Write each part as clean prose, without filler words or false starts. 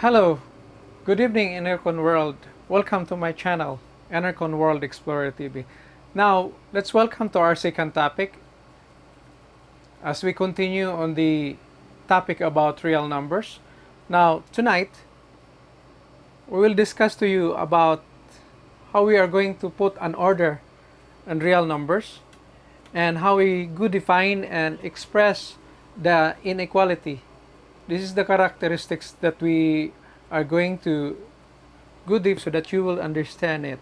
Hello, good evening Enercon World. Welcome to my channel, Enercon World Explorer TV. Now, let's welcome to our second topic as we continue on the topic about real numbers. Now, tonight, we will discuss to you about how we are going to put an order on real numbers and how we could define and express the inequality. This is the characteristics that we are going to go deep so that you will understand it.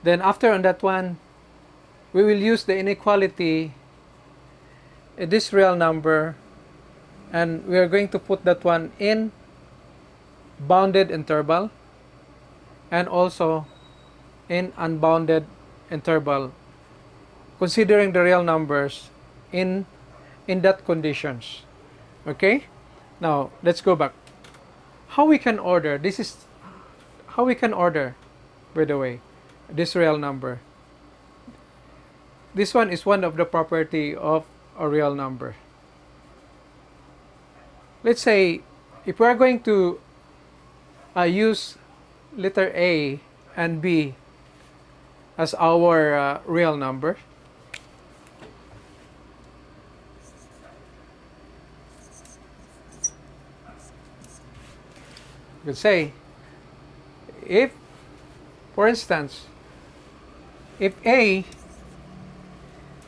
Then after on that one, we will use the inequality in this real number, and we are going to put that one in bounded interval and also in unbounded interval, considering the real numbers in that conditions. Okay? Now, let's go back. How we can order, this is how we can order, by the way, this real number. This one is one of the property of a real number. Let's say, if we are going to use letter A and B as our real number, you could say, if, for instance, if A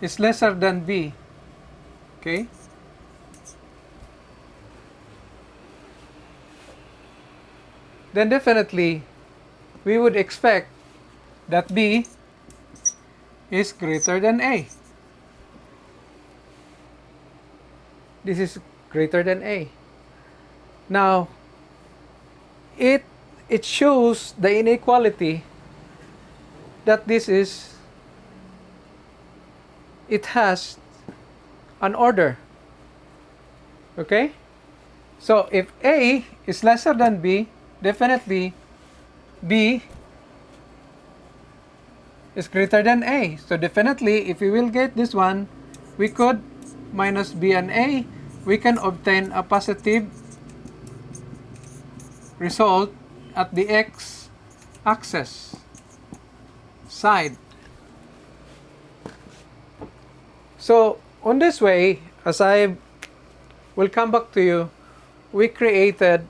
is lesser than B, okay, then definitely we would expect that B is greater than A. This is greater than A. Now, it shows the inequality that it has an order. Okay? So if A is lesser than B, definitely B is greater than A. So definitely, if we will get this one, we could minus B and A, we can obtain a positive result at the x-axis side. So on this way, as I will come back to you, we created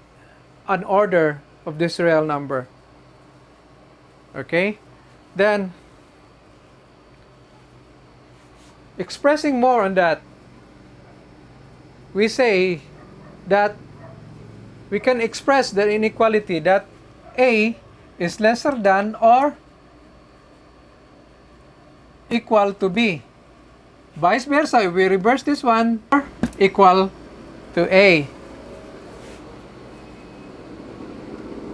an order of this real number. Okay? Then, expressing more on that, we say that we can express the inequality that A is lesser than or equal to B. Vice versa, if we reverse this one, or equal to A.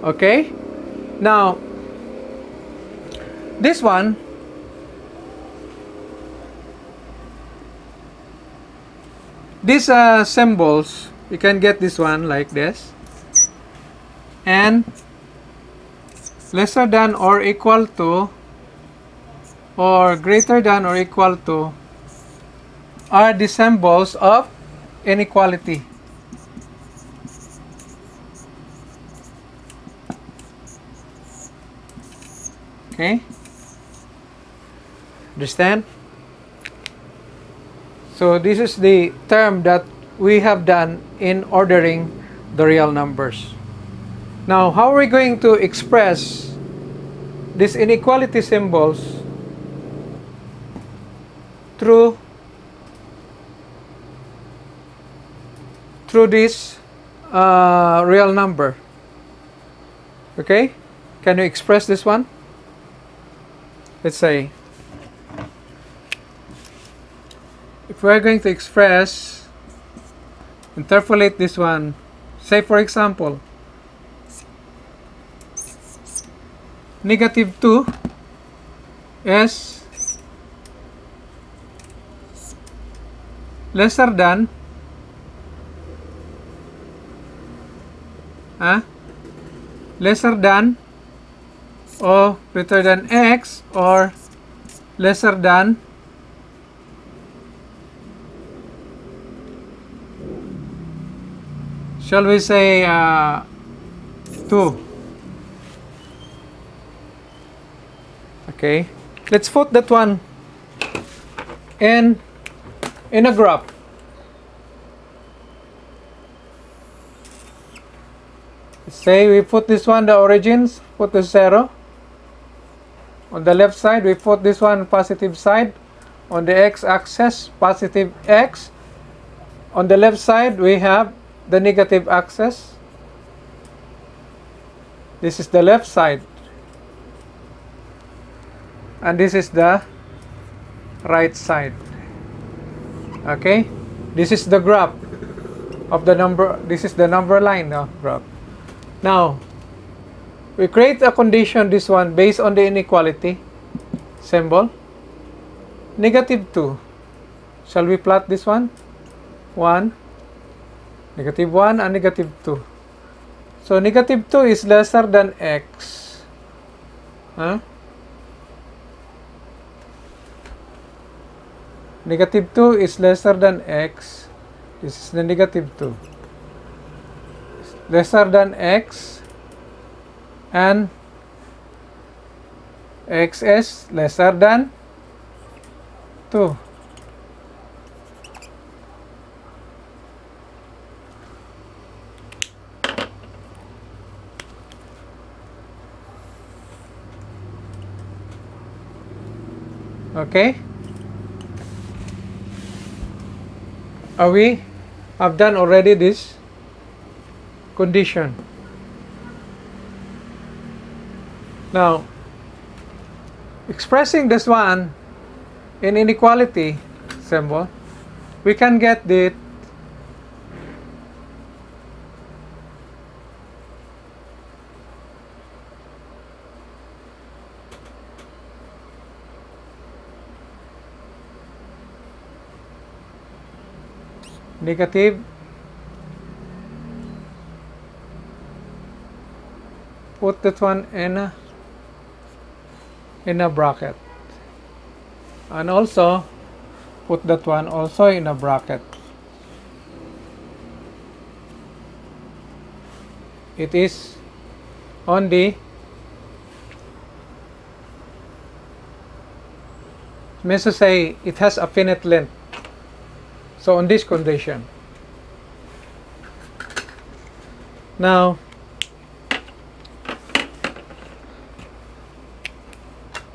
Okay? Now, this one, these symbols, you can get this one like this. And lesser than or equal to or greater than or equal to are the symbols of inequality. Okay? Understand? So this is the term that we have done in ordering the real numbers. Now, how are we going to express these inequality symbols through this real number? Okay? Can you express this one? Let's say, if we are going to express, interpolate this one, say for example, negative 2 is lesser than or greater than x, or lesser than shall we say 2. Okay, let's put that one in a graph. Say we put this one the origins, put the 0. On the left side, we put this one positive side. On the x-axis, positive x. On the left side, we have the negative axis. This is the left side. And this is the right side. Okay? This is the graph of the number. This is the number line graph. Now, we create a condition, this one, based on the inequality symbol. Negative 2. Shall we plot this one? 1, negative 1, and negative 2. So, negative 2 is lesser than x. Huh? Negative 2 is lesser than x. This is the negative 2. Lesser than x. And x is lesser than 2. Okay? We have done already this condition. Now, expressing this one in inequality symbol, we can get the negative, put that one in a bracket, and also put that one also in a bracket. It is on the means to say it has a finite length. So on this condition. Now,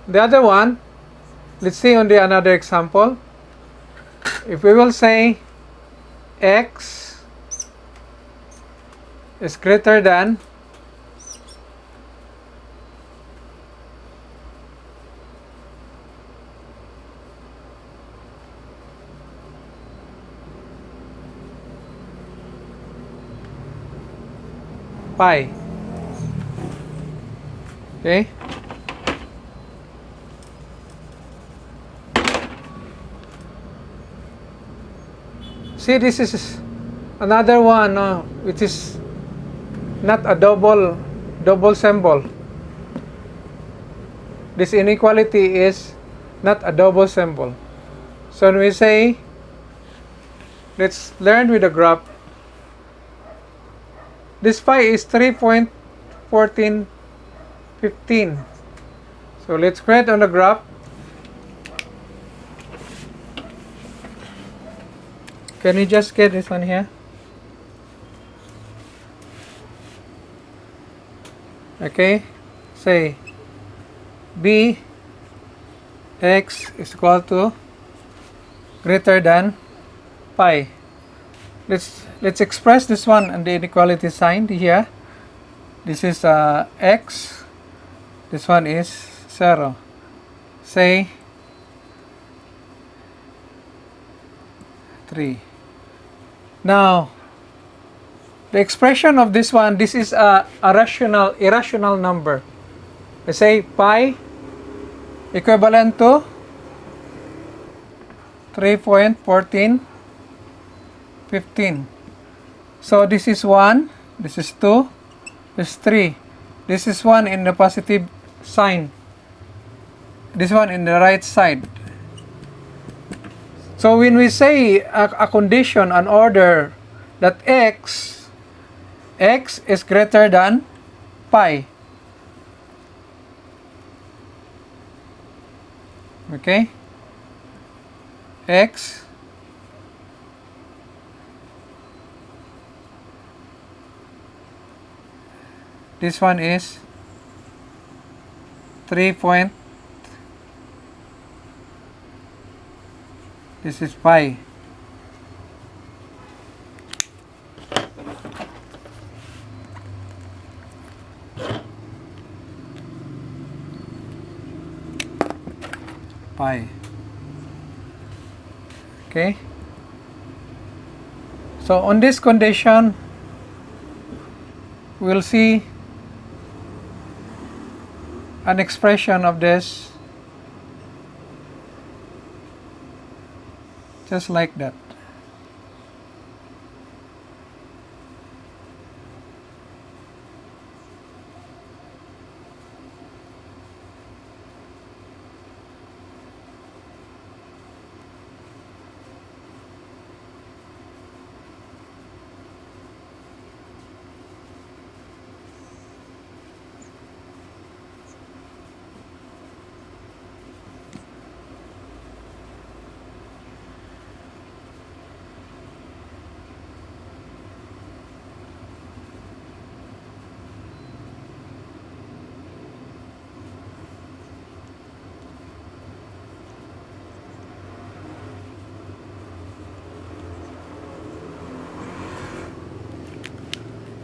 the other one, let's see on the another example. If we will say x is greater than pi. Okay? See, this is another one which is not a double symbol. This inequality is not a double symbol. So when we say, let's learn with the graph. This pi is 3.1415. So let's create on the graph. Can you just get this one here? Okay. Say b x is equal to greater than pi. Let's express this one and the inequality sign here. This is x. This one is 0. Say 3. Now, the expression of this one, this is a irrational number. We say pi equivalent to 3.1415. So this is 1, this is 2, this is 3. This is 1 in the positive sign. This one in the right side. So when we say a condition, an order that x is greater than pi. Okay? X this one is 3 point, this is pi. Pi. Okay. So on this condition, we'll see an expression of this just like that.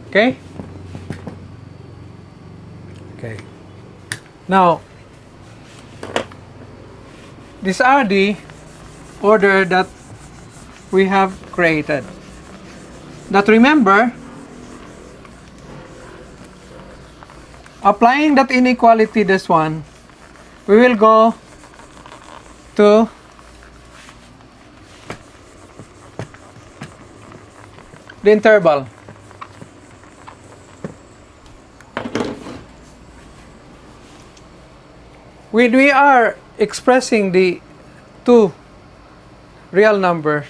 Okay? Okay. Now, these are the order that we have created. That remember, applying that inequality, this one, we will go to the interval. When we are expressing the two real numbers,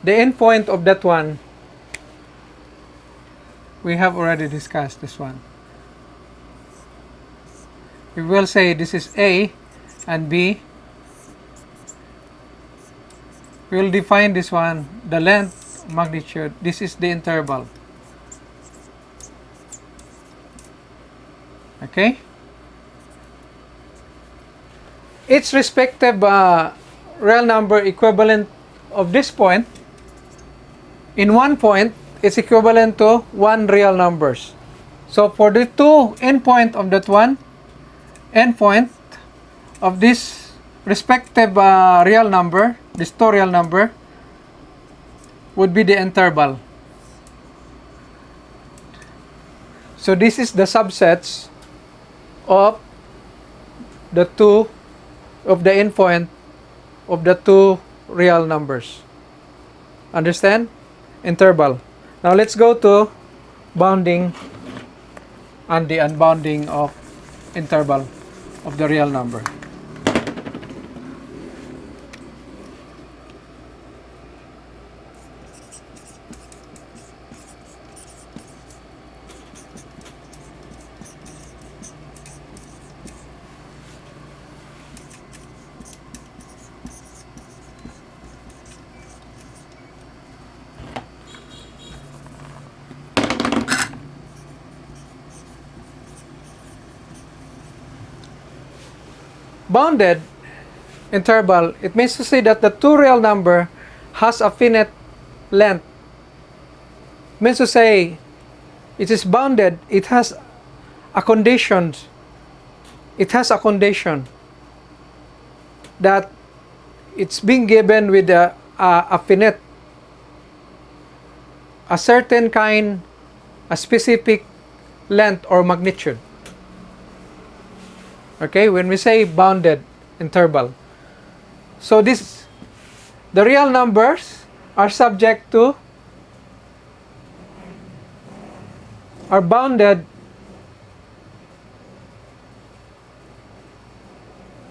the endpoint of that one, we have already discussed this one. We will say this is A and B. We will define this one, the length, magnitude. This is the interval. Okay? Its respective real number equivalent of this point, in one point, is equivalent to one real numbers. So for the two endpoint of that one, endpoint of this respective real number, this two real number, would be the interval. So this is the subsets of the two of the endpoint of the two real numbers. Understand? Interval. Now let's go to bounding and the unbounding of interval of the real number. Bounded interval, it means to say that the two real number has a finite length. It means to say it is bounded, it has a condition. It has a condition that it's being given with a finite, a certain kind, a specific length or magnitude. Okay, when we say bounded interval. So this, the real numbers are subject to, are bounded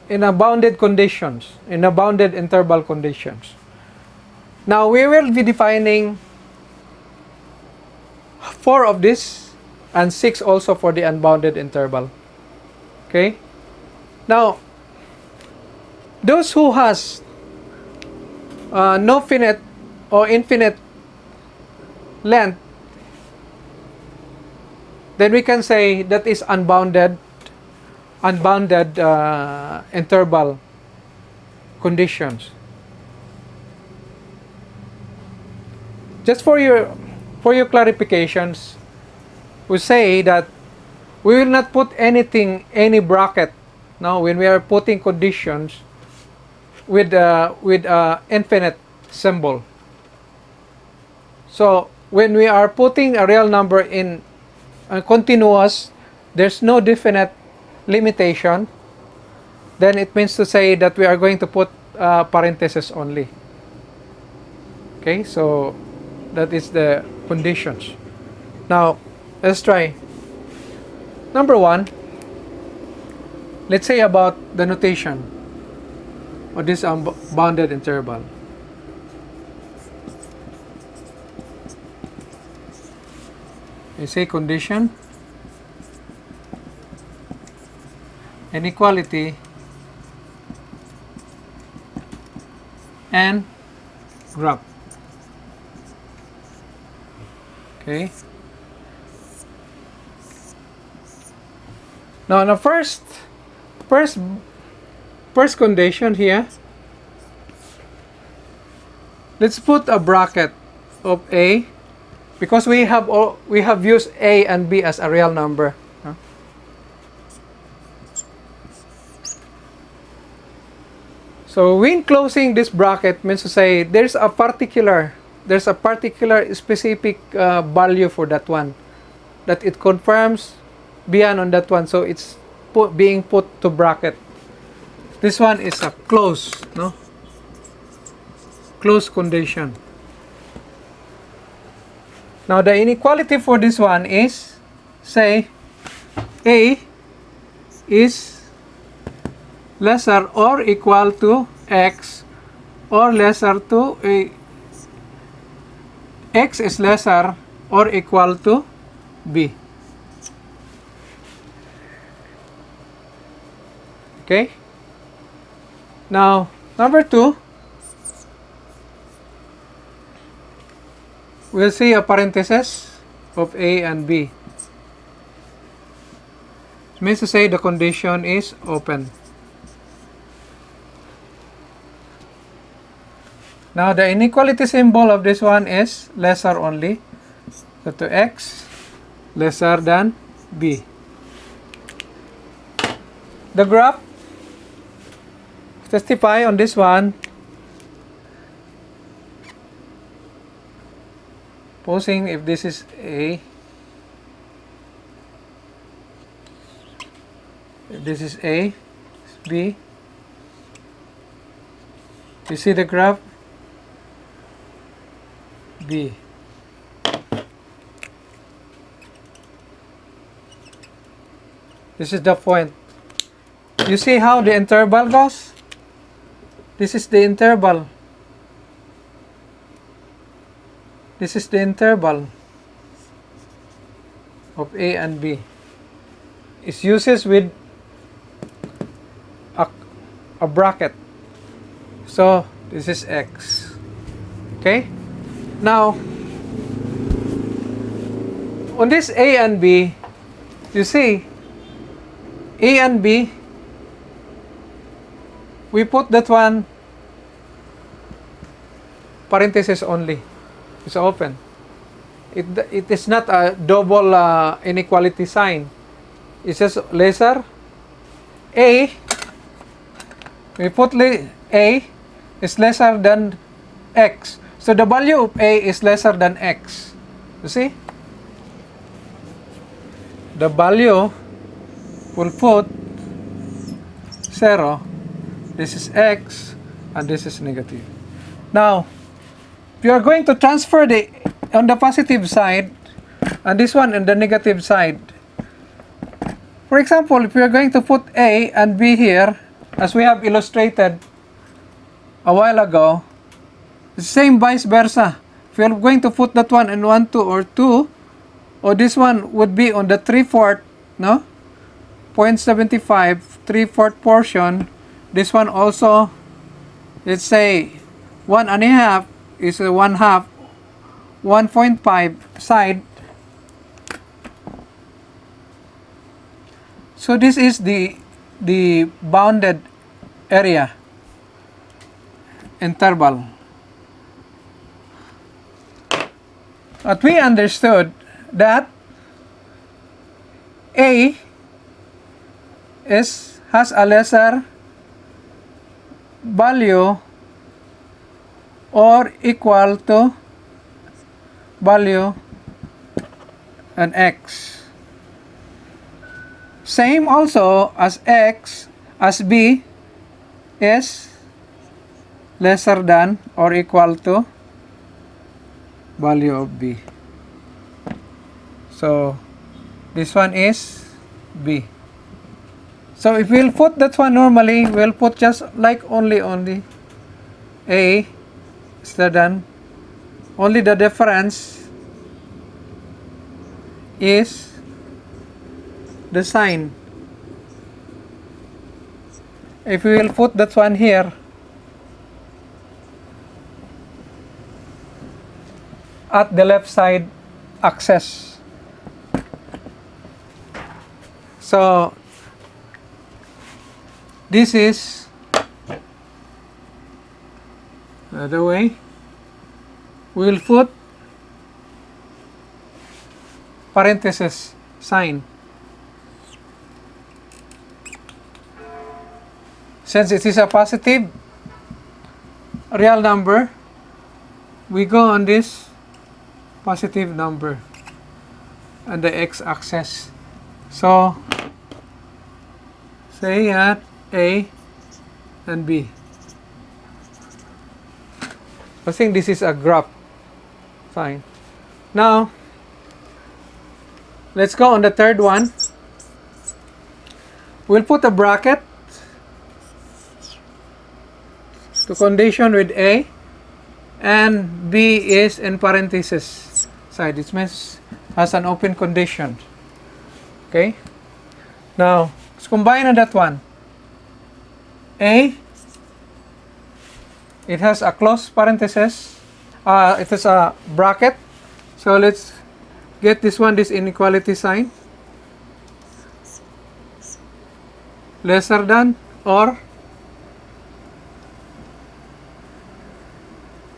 in a bounded conditions, in a bounded interval conditions. Now we will be defining four of these and 6 also for the unbounded interval. Okay? Now, those who has no finite or infinite length, then we can say that is unbounded interval conditions. Just for your clarifications, we say that we will not put any bracket now when we are putting conditions with infinite symbol. So when we are putting a real number in continuous, there's no definite limitation, then it means to say that we are going to put parentheses only. Okay, so that is the conditions. Now let's try. Number 1, let's say about the notation of this bounded interval. You say condition, inequality, and graph. Okay. Now, the first condition here, let's put a bracket of A, because we have used A and B as a real number. So when closing this bracket means to say there's a particular specific value for that one, that it confirms beyond on that one, so it's being put to bracket. This one is a close condition. Now the inequality for this one is, say A is lesser or equal to X, or lesser to X is lesser or equal to B. Okay. Now number 2, we'll see a parenthesis of A and B. It means to say the condition is open. Now the inequality symbol of this one is lesser only, so to X lesser than B. The graph testify on this one, posing if this is A, if this is A, B, you see the graph B. This is the point. You see how the interval goes? This is the interval. This is the interval of A and B. It uses with a bracket. So this is X. Okay? Now, on this A and B, you see, A and B, we put that one parenthesis only. It's open. It is not a double inequality sign. It says lesser A. We put A is lesser than X. So the value of A is lesser than X. You see? The value will put 0. This is X and this is negative. Now, if you are going to transfer on the positive side and this one on the negative side. For example, if we are going to put A and B here, as we have illustrated a while ago, the same vice versa. If you are going to put that one in 1, 2, or 2, or this one would be on the 3/4, no? 0.75, 3/4 portion. This one also, let's say 1.5 is a 1/2, 1.5 side. So this is the bounded area interval. But we understood that A has a lesser value or equal to value and x. Same also as x, as B is lesser than or equal to value of B. So this one is B. So if we'll put that one normally, we'll put just like only A is less than, only the difference is the sign. If we will put that one here, at the left side axis. So this is the way we will put parenthesis sign. Since it is a positive real number, we go on this positive number and the x-axis. So say at A and B. I think this is a graph. Fine. Now let's go on the third one. We'll put a bracket to condition with A, and B is in parenthesis side. It means has an open condition. Okay. Now let's combine on that one. A, it has a closed parenthesis. It has a bracket. So let's get this one, this inequality sign. Lesser than or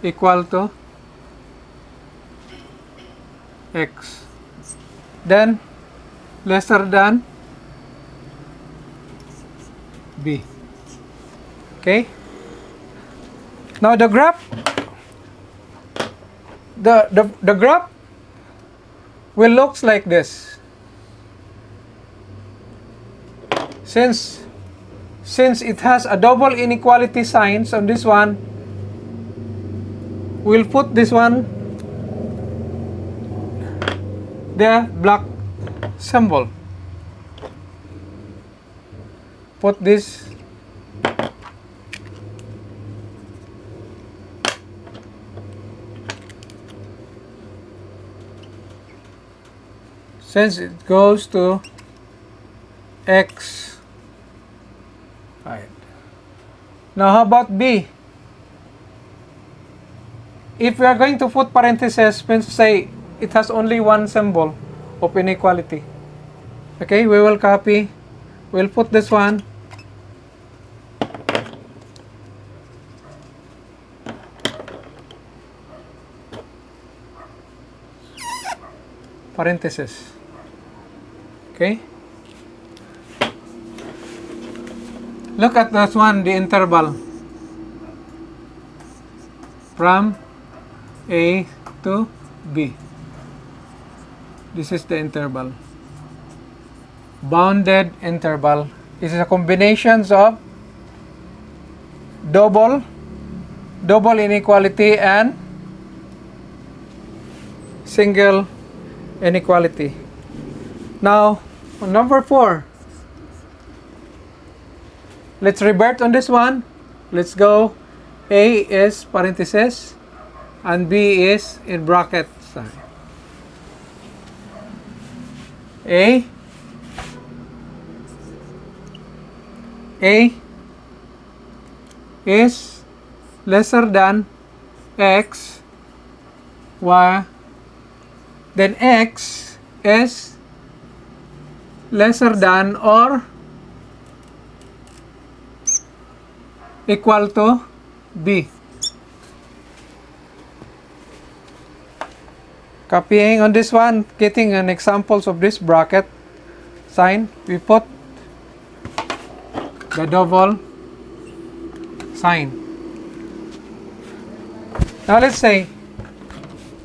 equal to x. Then lesser than B. Okay. Now the graph, the graph will looks like this. Since it has a double inequality signs on this one, we'll put this one the black symbol. Put this since it goes to x. Right. Now how about B? If we are going to put parentheses, means to say it has only one symbol of inequality. Okay, we will copy. We'll put this one. Parentheses. Okay. Look at this one, the interval from A to B. This is the interval. Bounded interval is a combination of double inequality and single inequality. Now, on number 4, let's revert on this one. Let's go. A is parenthesis and B is in bracket. A is lesser than X, Y, then X is lesser than or equal to B. Copying on this one, getting an examples of this bracket sign, we put the double sign. Now let's say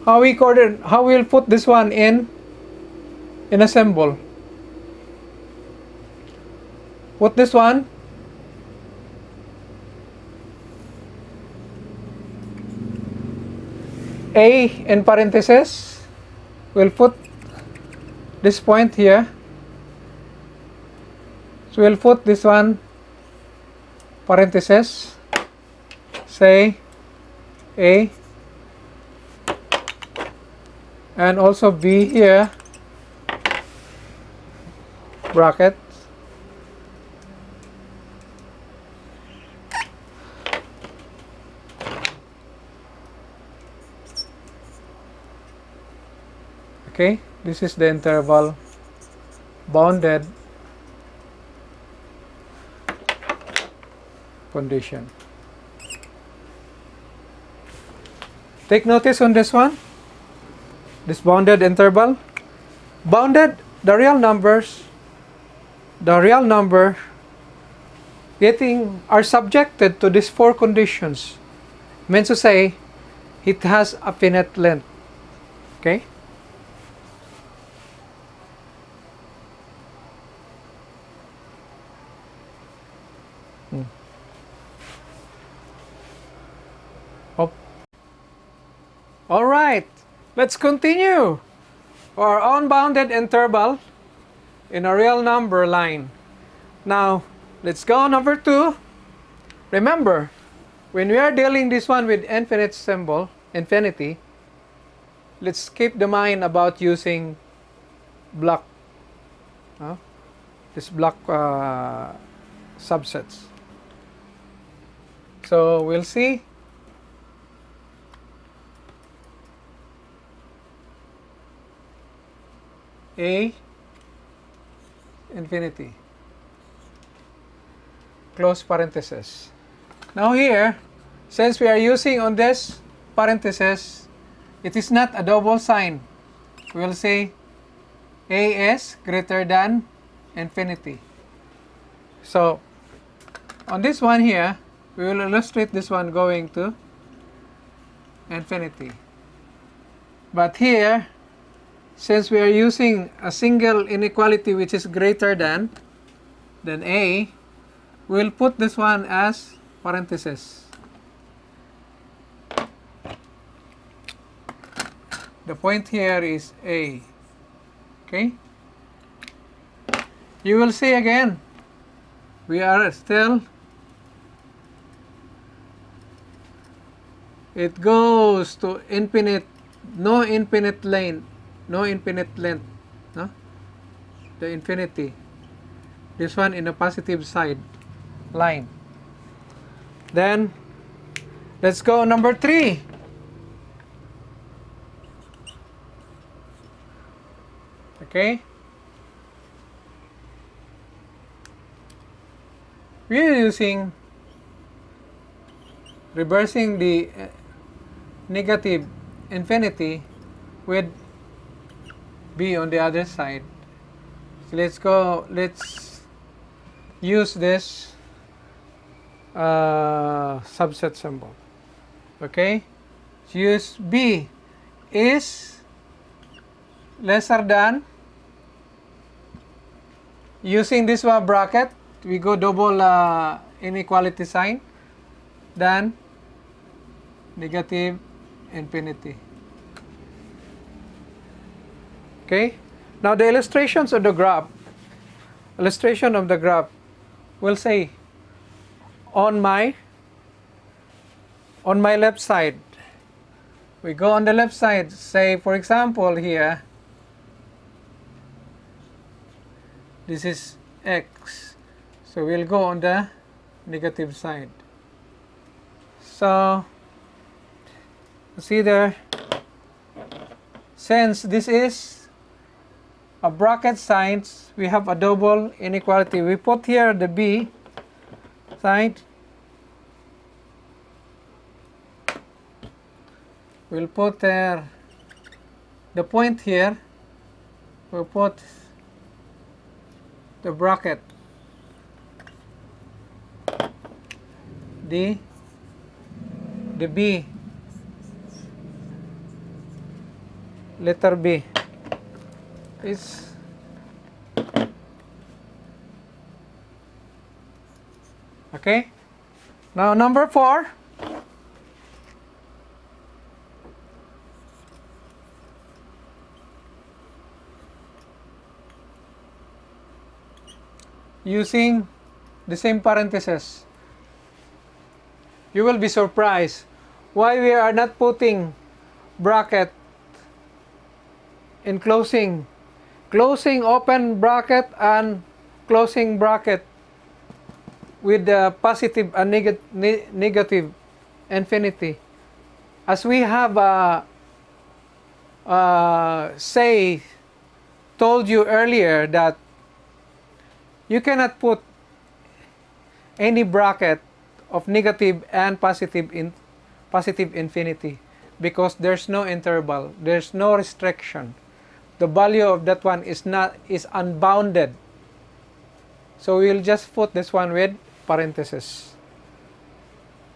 how we'll put this one in a symbol. Put this one A in parentheses. We'll put this point here. So we'll put this one parentheses, say A, and also B here, bracket. Okay, this is the interval bounded condition. Take notice on this one, this bounded interval. Bounded, the real number are subjected to these four conditions. Means to say, it has a finite length. Okay? All right, let's continue our unbounded interval in a real number line. Now, let's go number 2. Remember, when we are dealing this one with infinite symbol, infinity, let's keep the mind about using block, this block subsets. So we'll see. A infinity, close parenthesis. Now here, since we are using on this parenthesis, it is not a double sign. We will say A is greater than infinity. So on this one here, we will illustrate this one going to infinity. But here, since we are using a single inequality which is greater than A, we'll put this one as parenthesis. The point here is A. Okay? You will see again, we are still, it goes to infinite, no infinite length. No infinite length, no? The infinity. This one in the positive side line. Then let's go number 3. Okay? We are using reversing the negative infinity with B on the other side. So let's use this subset symbol. Okay? So use B is lesser than, using this one bracket, we go double inequality sign, than negative infinity. Okay, now the illustrations of the graph, will say on my left side, we go on the left side, say for example here, This is x. So we'll go on the negative side. So see there, since this is a bracket signs, we have a double inequality. We put here the b side. We'll put there the point here. We'll put the bracket the B, letter B is okay. Now number 4, using the same parentheses. You will be surprised why we are not putting bracket in closing open bracket and closing bracket with the positive and negative infinity. As we have told you earlier that you cannot put any bracket of negative and positive infinity because there's no interval, there's no restriction. The value of that one is unbounded. So we'll just put this one with parentheses.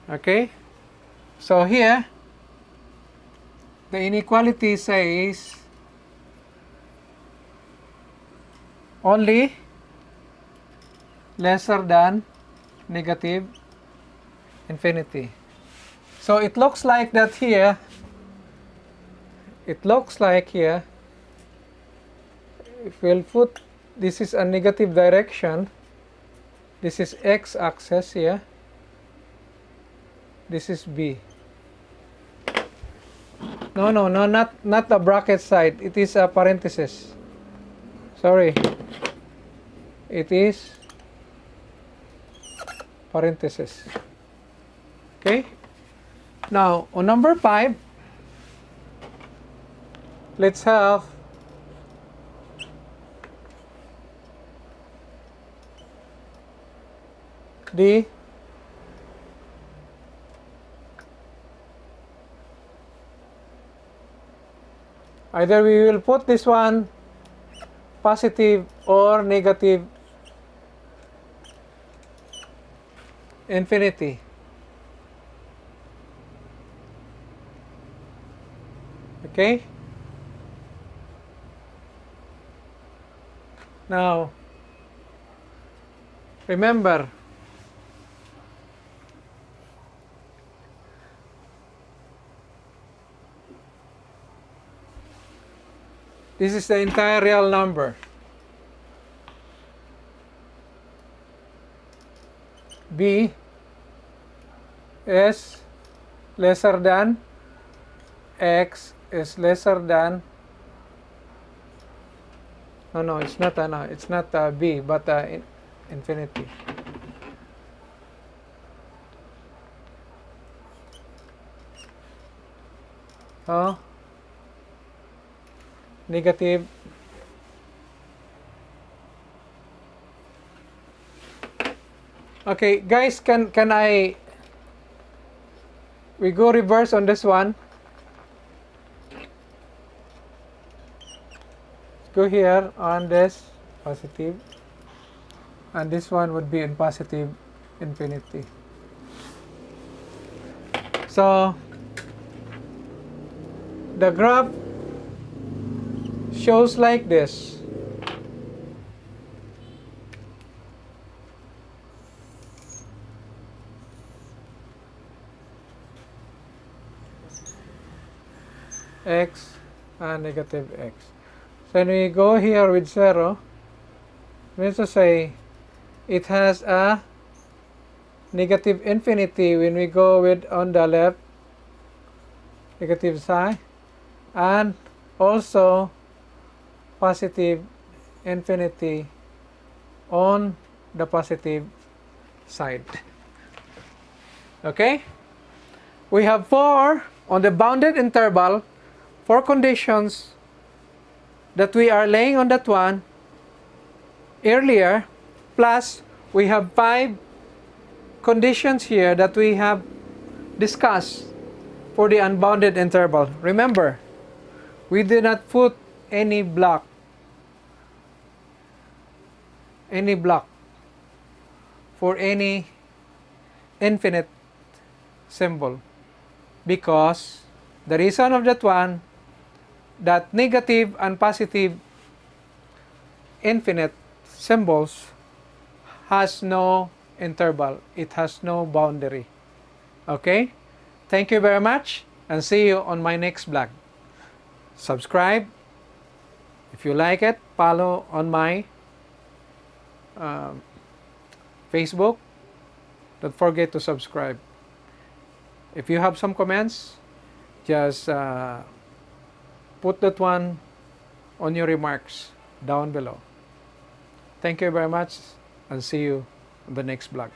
Okay? So here the inequality says only lesser than negative infinity. So it looks like that here. It looks like here, if we'll put, this is a negative direction. This is x-axis here. This is b. No, not the bracket side. It is a parenthesis. Sorry. It is parenthesis. Okay. Now on number 5, let's have the either we will put this one positive or negative infinity. Okay. Now remember, this is the entire real number. B is lesser than x is lesser than no, it's not it's not b, but infinity. So negative okay guys, can we go reverse on this one? Go here on this positive, and this one would be in positive infinity. So the graph shows like this. X and negative x. So when we go here with 0, means to say it has a negative infinity when we go with on the left negative side, and also positive infinity on the positive side. Okay? We have 4 on the bounded interval, 4 conditions that we are laying on that one earlier, plus we have 5 conditions here that we have discussed for the unbounded interval. Remember, we did not put any block for any infinite symbol, because the reason of that one, that negative and positive infinite symbols has no interval, it has no boundary. Okay? Thank you very much, and see you on my next vlog. Subscribe if you like it, follow on my Facebook. Don't forget to subscribe. If you have some comments, just put that one on your remarks down below. Thank you very much, and see you on the next vlog.